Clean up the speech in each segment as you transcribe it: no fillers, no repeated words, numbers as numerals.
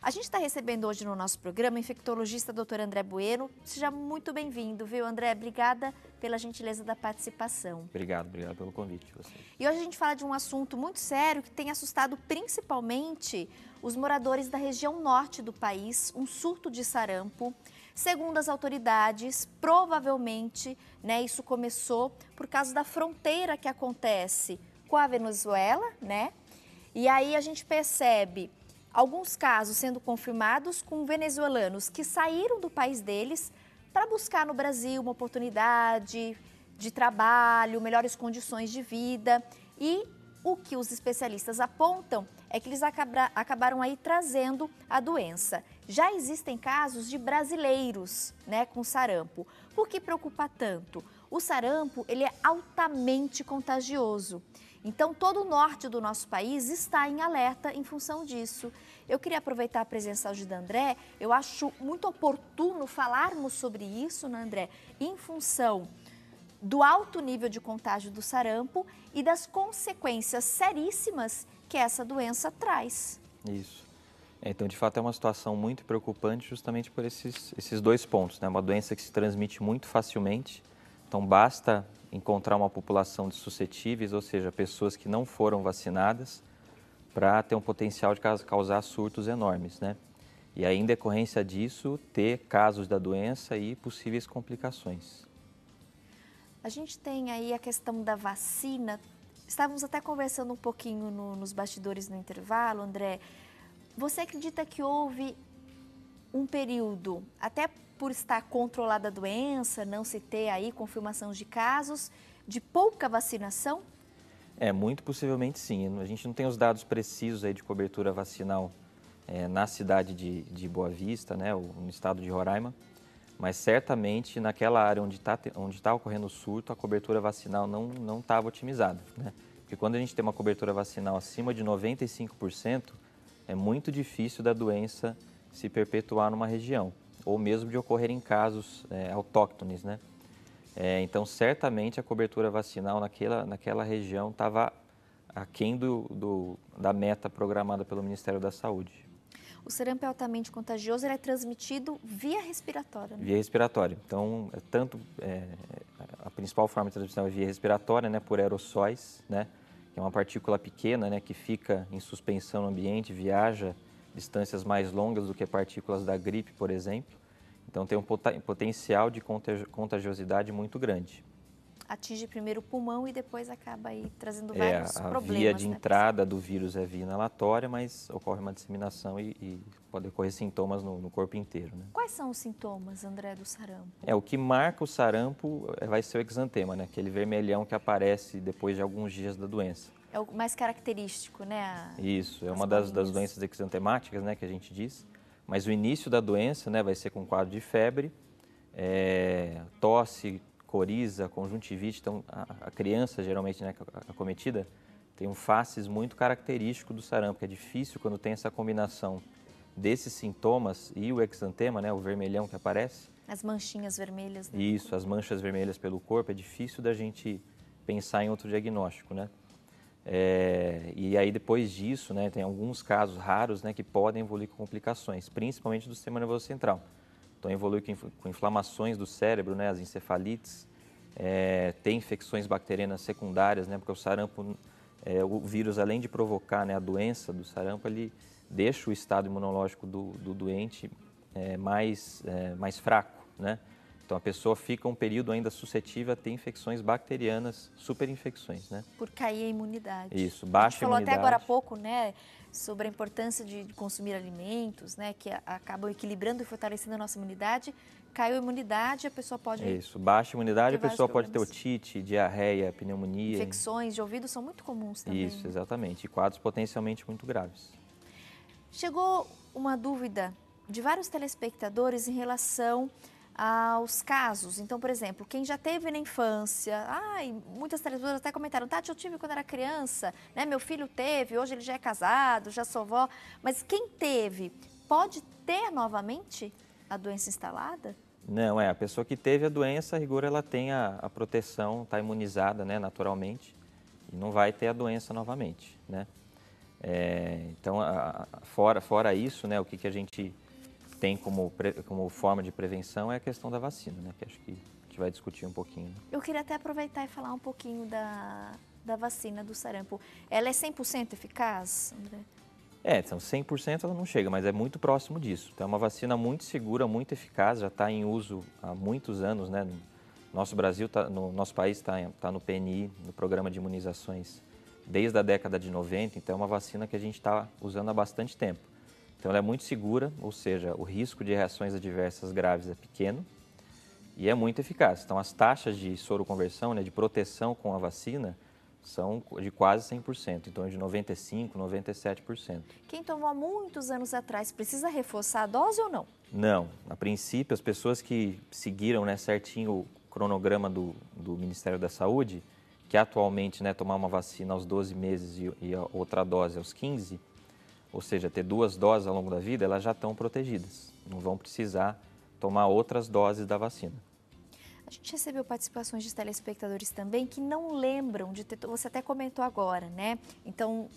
A gente está recebendo hoje no nosso programa o infectologista Dr. André Bueno. Seja muito bem-vindo, viu, André? Obrigada pela gentileza da participação. Obrigado pelo convite. E hoje a gente fala de um assunto muito sério que tem assustado principalmente os moradores da região norte do país, um surto de sarampo. Segundo as autoridades, provavelmente, isso começou por causa da fronteira que acontece com a Venezuela, E aí a gente percebe alguns casos sendo confirmados com venezuelanos que saíram do país deles para buscar no Brasil uma oportunidade de trabalho, melhores condições de vida. E o que os especialistas apontam é que eles acabaram aí trazendo a doença. Já existem casos de brasileiros, com sarampo. Por que preocupa tanto? O sarampo, ele é altamente contagioso. Então, todo o norte do nosso país está em alerta em função disso. Eu queria aproveitar a presença hoje da André. Eu acho muito oportuno falarmos sobre isso, André, em função do alto nível de contágio do sarampo e das consequências seríssimas que essa doença traz. Isso. Então, de fato, é uma situação muito preocupante justamente por esses dois pontos, Uma doença que se transmite muito facilmente, então basta encontrar uma população de suscetíveis, ou seja, pessoas que não foram vacinadas, para ter um potencial de causar surtos enormes, E aí, em decorrência disso, ter casos da doença e possíveis complicações. A gente tem aí a questão da vacina. Estávamos até conversando um pouquinho nos bastidores no intervalo, André. Você acredita que houve um período, até por estar controlada a doença, não se ter aí confirmação de casos, de pouca vacinação? Muito possivelmente sim. A gente não tem os dados precisos aí de cobertura vacinal na cidade de Boa Vista, no estado de Roraima, mas certamente naquela área onde está ocorrendo o surto, a cobertura vacinal não estava otimizada, Porque quando a gente tem uma cobertura vacinal acima de 95%, é muito difícil da doença se perpetuar numa região, ou mesmo de ocorrer em casos autóctones, Então, certamente a cobertura vacinal naquela região estava aquém da meta programada pelo Ministério da Saúde. O sarampo é altamente contagioso, ele é transmitido via respiratória, Via respiratória. Então, a principal forma de transmissão é via respiratória, por aerossóis, que é uma partícula pequena, que fica em suspensão no ambiente, viaja distâncias mais longas do que partículas da gripe, por exemplo. Então, tem um potencial de contagiosidade muito grande. Atinge primeiro o pulmão e depois acaba aí trazendo vários problemas. A via de entrada do vírus é via inalatória, mas ocorre uma disseminação e pode ocorrer sintomas no corpo inteiro. Quais são os sintomas, André, do sarampo? O que marca o sarampo vai ser o exantema, aquele vermelhão que aparece depois de alguns dias da doença. É o mais característico, Isso, é uma das doenças exantemáticas, que a gente diz. Mas o início da doença, vai ser com quadro de febre, tosse, coriza, conjuntivite. Então, a criança, geralmente, acometida, tem um facies muito característico do sarampo, que é difícil quando tem essa combinação desses sintomas e o exantema, o vermelhão que aparece. As manchinhas vermelhas. Isso, as manchas vermelhas pelo corpo, é difícil da gente pensar em outro diagnóstico, E aí, depois disso, tem alguns casos raros, que podem evoluir com complicações, principalmente do sistema nervoso central. Então, evolui com inflamações do cérebro, as encefalites, tem infecções bacterianas secundárias, porque o sarampo, o vírus, além de provocar a doença do sarampo, ele deixa o estado imunológico do doente mais fraco, Então, a pessoa fica um período ainda suscetível a ter infecções bacterianas, superinfecções, Por cair a imunidade. Isso, baixa a gente falou imunidade. até agora há pouco, sobre a importância de consumir alimentos, que acabam equilibrando e fortalecendo a nossa imunidade. Caiu a imunidade, a pessoa pode... Isso, baixa imunidade, a pessoa pode ter problemas. otite, diarreia, pneumonia. Infecções de ouvido são muito comuns também. Isso, exatamente, e quadros potencialmente muito graves. Chegou uma dúvida de vários telespectadores em relação aos casos. Então, por exemplo, quem já teve na infância, muitas telespectadoras até comentaram, Tati, eu tive quando era criança, meu filho teve, hoje ele já é casado, já sou vó, mas quem teve, pode ter novamente a doença instalada? Não, a pessoa que teve a doença, a rigor, ela tem a proteção, está imunizada, naturalmente, e não vai ter a doença novamente, Então, fora isso, né, o que a gente tem como forma de prevenção é a questão da vacina, né, que acho que a gente vai discutir um pouquinho. Eu queria até aproveitar e falar um pouquinho da vacina do sarampo. Ela é 100% eficaz, André? Então 100% ela não chega, mas é muito próximo disso. Então é uma vacina muito segura, muito eficaz, já está em uso há muitos anos, né? No nosso país está no PNI, no Programa de Imunizações, desde a década de 90, então é uma vacina que a gente está usando há bastante tempo. Então ela é muito segura, ou seja, o risco de reações adversas graves é pequeno e é muito eficaz. Então as taxas de soroconversão, né, de proteção com a vacina, são de quase 100%, então é de 95%, 97%. Quem tomou há muitos anos atrás precisa reforçar a dose ou não? Não, a princípio as pessoas que seguiram, né, certinho o cronograma do Ministério da Saúde, que atualmente, né, tomar uma vacina aos 12 meses e a outra dose aos 15, ou seja, ter 2 doses ao longo da vida, elas já estão protegidas, não vão precisar tomar outras doses da vacina. A gente recebeu participações de telespectadores também que não lembram de ter, você até comentou agora, né? Então,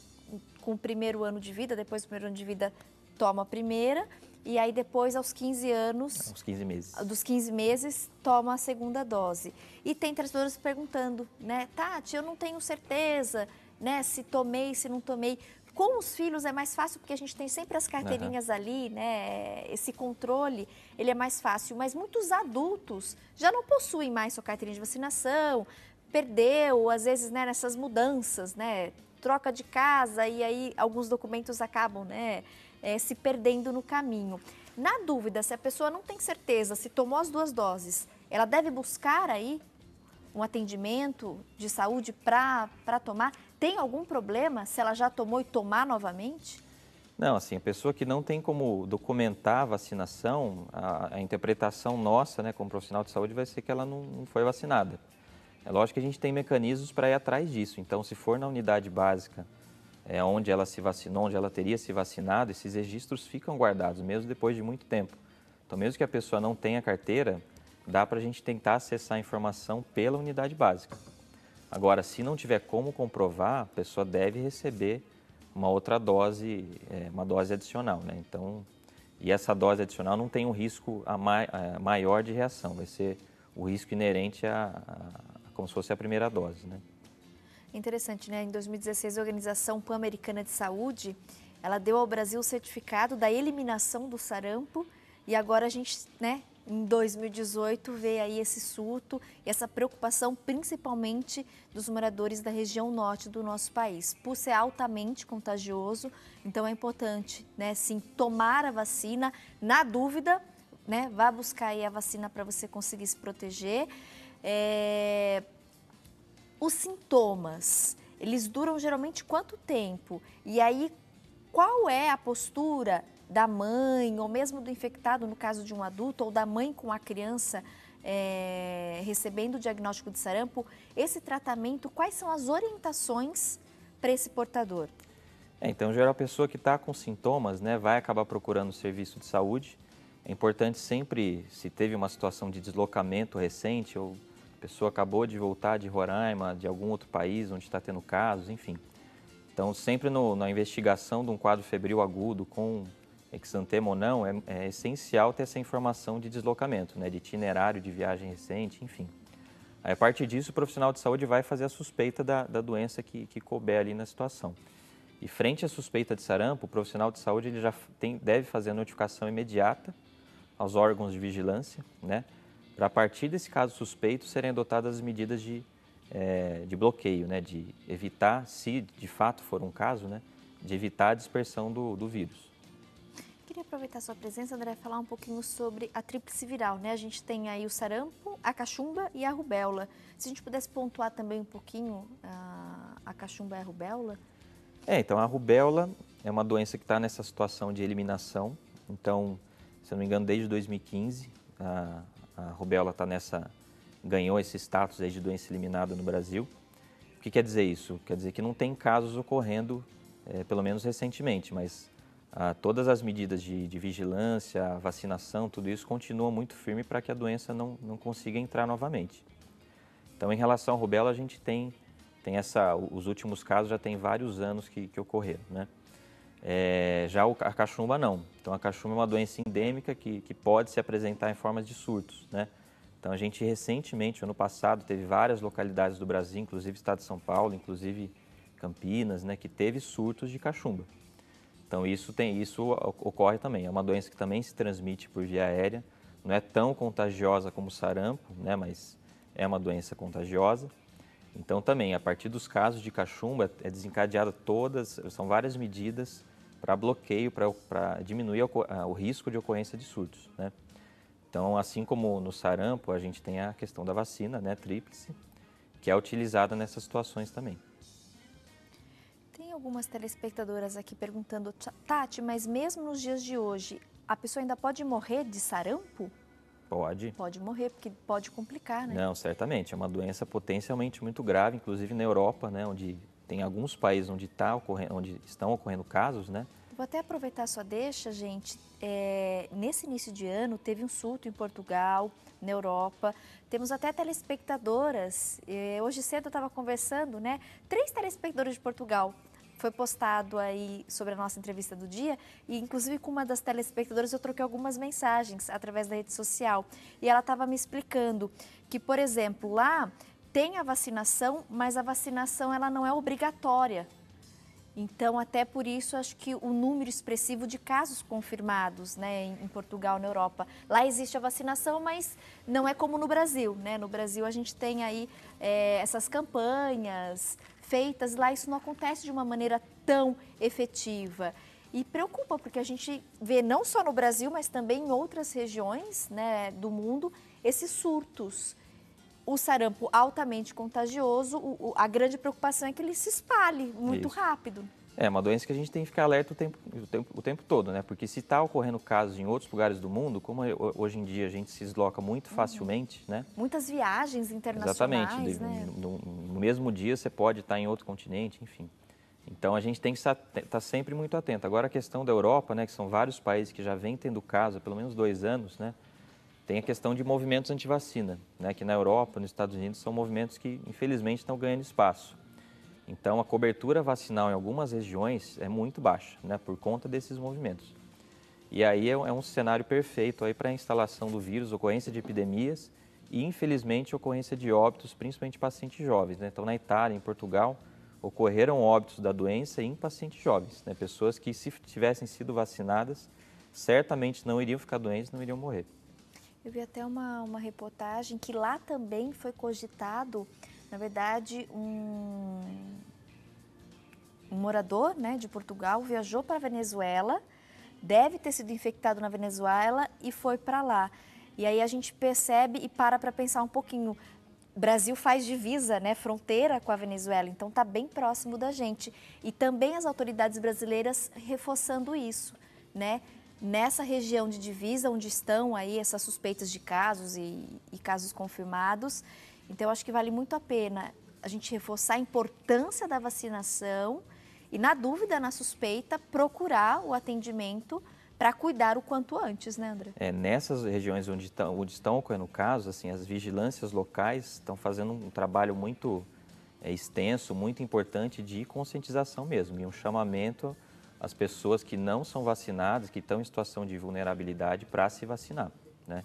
com o primeiro ano de vida, depois do primeiro ano de vida, toma a primeira, e aí depois, aos 15 anos... Aos 15 meses. Dos 15 meses, toma a segunda dose. E tem telespectadores perguntando, né? Tati, eu não tenho certeza, né? Se tomei, se não tomei. Com os filhos é mais fácil, porque a gente tem sempre as carteirinhas ali, né? Esse controle, ele é mais fácil. Mas muitos adultos já não possuem mais sua carteirinha de vacinação, perdeu, às vezes, né, nessas mudanças, né? Troca de casa e aí alguns documentos acabam, né, se perdendo no caminho. Na dúvida, se a pessoa não tem certeza se tomou as 2 doses, ela deve buscar aí um atendimento de saúde para tomar? Tem algum problema se ela já tomou e tomar novamente? Não, assim, a pessoa que não tem como documentar a vacinação, a interpretação nossa, né, como profissional de saúde, vai ser que ela não foi vacinada. É lógico que a gente tem mecanismos para ir atrás disso. Então, se for na unidade básica, onde ela se vacinou, onde ela teria se vacinado, esses registros ficam guardados, mesmo depois de muito tempo. Então, mesmo que a pessoa não tenha carteira, dá para a gente tentar acessar a informação pela unidade básica. Agora, se não tiver como comprovar, a pessoa deve receber uma outra dose, uma dose adicional, né? Então, e essa dose adicional não tem um risco maior de reação, vai ser o risco inerente como se fosse a primeira dose, né? Interessante, né? Em 2016, a Organização Pan-Americana de Saúde, ela deu ao Brasil o certificado da eliminação do sarampo e agora a gente, né, em 2018, vê aí esse surto e essa preocupação principalmente dos moradores da região norte do nosso país. Por ser altamente contagioso, então é importante, né, sim, tomar a vacina. Na dúvida, né, vá buscar aí a vacina para você conseguir se proteger. Os sintomas, eles duram geralmente quanto tempo? E aí, qual é a postura da mãe, ou mesmo do infectado, no caso de um adulto, ou da mãe com a criança recebendo o diagnóstico de sarampo? Esse tratamento, quais são as orientações para esse portador? Então, em geral, a pessoa que está com sintomas, né, vai acabar procurando o serviço de saúde. É importante sempre, se teve uma situação de deslocamento recente, ou a pessoa acabou de voltar de Roraima, de algum outro país onde está tendo casos, enfim. Então, sempre na investigação de um quadro febril agudo com exantema ou não, é essencial ter essa informação de deslocamento, né, de itinerário de viagem recente, enfim. Aí, a partir disso, o profissional de saúde vai fazer a suspeita da doença que couber ali na situação. E frente à suspeita de sarampo, o profissional de saúde ele já deve fazer a notificação imediata aos órgãos de vigilância, né, para a partir desse caso suspeito serem adotadas as medidas de bloqueio, né, de evitar, se de fato for um caso, né, de evitar a dispersão do vírus. Queria aproveitar a sua presença, André, falar um pouquinho sobre a tríplice viral, né? A gente tem aí o sarampo, a cachumba e a rubéola. Se a gente pudesse pontuar também um pouquinho a cachumba e a rubéola. Então a rubéola é uma doença que está nessa situação de eliminação. Então, se não me engano, desde 2015, a rubéola ganhou esse status aí de doença eliminada no Brasil. O que quer dizer isso? Quer dizer que não tem casos ocorrendo, pelo menos recentemente, mas todas as medidas de vigilância, a vacinação, tudo isso continua muito firme para que a doença não consiga entrar novamente. Então, em relação à rubéola, a gente tem os últimos casos já tem vários anos que ocorreram, né? Já a cachumba não. Então a cachumba é uma doença endêmica que pode se apresentar em formas de surtos, né? Então a gente recentemente, ano passado, teve várias localidades do Brasil, inclusive estado de São Paulo, inclusive Campinas, né, que teve surtos de cachumba. Então isso ocorre também. É uma doença que também se transmite por via aérea. Não é tão contagiosa como o sarampo, né, mas é uma doença contagiosa. Então também, a partir dos casos de cachumba, é desencadeada são várias medidas para bloqueio, para diminuir o risco de ocorrência de surtos, né? Então, assim como no sarampo, a gente tem a questão da vacina, né, tríplice, que é utilizada nessas situações também. Tem algumas telespectadoras aqui perguntando, Tati, mas mesmo nos dias de hoje, a pessoa ainda pode morrer de sarampo? Pode. Pode morrer, porque pode complicar, né? Não, certamente. É uma doença potencialmente muito grave, inclusive na Europa, né, onde tem alguns países onde estão ocorrendo casos, né? Vou até aproveitar a sua deixa, gente. Nesse início de ano, teve um surto em Portugal, na Europa. Temos até telespectadoras. Hoje cedo eu estava conversando, né? 3 telespectadores de Portugal. Foi postado aí sobre a nossa entrevista do dia e, inclusive, com uma das telespectadoras eu troquei algumas mensagens através da rede social. E ela estava me explicando que, por exemplo, lá tem a vacinação, mas a vacinação ela não é obrigatória. Então, até por isso, acho que o número expressivo de casos confirmados, né, em Portugal, na Europa. Lá existe a vacinação, mas não é como no Brasil, né? No Brasil, a gente tem aí essas campanhas feitas. Lá isso não acontece de uma maneira tão efetiva. E preocupa, porque a gente vê não só no Brasil, mas também em outras regiões, né, do mundo, esses surtos. O sarampo altamente contagioso, a grande preocupação é que ele se espalhe muito rápido. É uma doença que a gente tem que ficar alerta o tempo todo, né? Porque se está ocorrendo casos em outros lugares do mundo, como hoje em dia a gente se desloca muito facilmente, né? Muitas viagens internacionais, exatamente, né? No mesmo dia você pode estar em outro continente, enfim. Então a gente tem que estar sempre muito atento. Agora a questão da Europa, né? Que são vários países que já vêm tendo caso há pelo menos 2 anos, né? Tem a questão de movimentos anti-vacina, né, que na Europa, nos Estados Unidos, são movimentos que, infelizmente, estão ganhando espaço. Então, a cobertura vacinal em algumas regiões é muito baixa, né, por conta desses movimentos. E aí é um cenário perfeito para a instalação do vírus, ocorrência de epidemias e, infelizmente, ocorrência de óbitos, principalmente em pacientes jovens, né? Então, na Itália, em Portugal, ocorreram óbitos da doença em pacientes jovens, né? Pessoas que, se tivessem sido vacinadas, certamente não iriam ficar doentes, não iriam morrer. Eu vi até uma reportagem que lá também foi cogitado, na verdade, um morador, né, de Portugal viajou para a Venezuela, deve ter sido infectado na Venezuela e foi para lá. E aí a gente percebe e para pensar um pouquinho. O Brasil faz divisa, né, fronteira com a Venezuela, então está bem próximo da gente. E também as autoridades brasileiras reforçando isso, né? Nessa região de divisa, onde estão aí essas suspeitas de casos e casos confirmados. Então, eu acho que vale muito a pena a gente reforçar a importância da vacinação e, na dúvida, na suspeita, procurar o atendimento para cuidar o quanto antes, né, André? Nessas regiões onde estão ocorrendo casos, assim, as vigilâncias locais estão fazendo um trabalho muito extenso, muito importante de conscientização mesmo, e um chamamento às pessoas que não são vacinadas, que estão em situação de vulnerabilidade para se vacinar, né?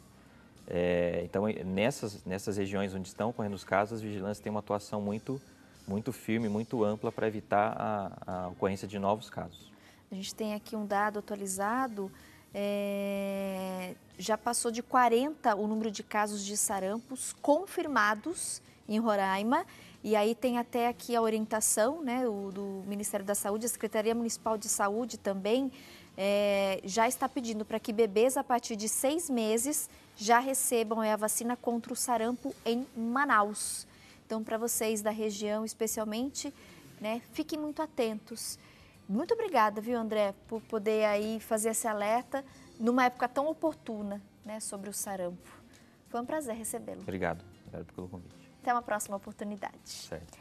Então, nessas regiões onde estão ocorrendo os casos, as vigilâncias têm uma atuação muito firme, muito ampla para evitar a ocorrência de novos casos. A gente tem aqui um dado atualizado, já passou de 40 o número de casos de sarampos confirmados em Roraima. E aí tem até aqui a orientação, né, do Ministério da Saúde, a Secretaria Municipal de Saúde também já está pedindo para que bebês a partir de 6 meses já recebam a vacina contra o sarampo em Manaus. Então, para vocês da região especialmente, né, fiquem muito atentos. Muito obrigada, viu, André, por poder aí fazer esse alerta numa época tão oportuna, né, sobre o sarampo. Foi um prazer recebê-lo. Obrigado pelo convite. Até uma próxima oportunidade. Certo.